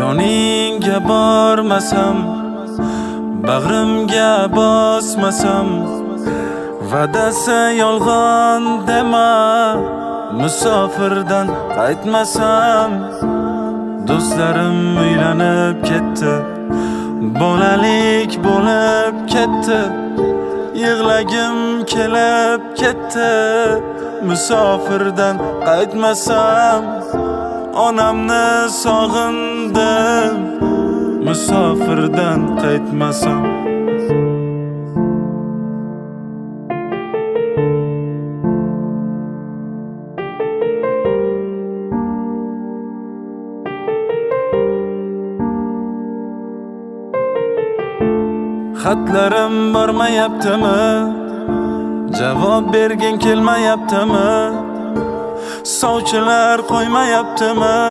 yoningga bormasam, bag'rimga bosmasam, va'dasi yolg'on dema, musofirdan qaytmasam. Do'stlarim uylanib ketdi, bolalik bo'lib ketdi, yig'lagim kelib ketdi, musofirdan qaytmasam. Onamni sog'indim, musofirdan qaytmasam. Xatlarim bormayaptimi? Javob bergin kelmayaptimi? Sovchilar qo'ymayaptimi?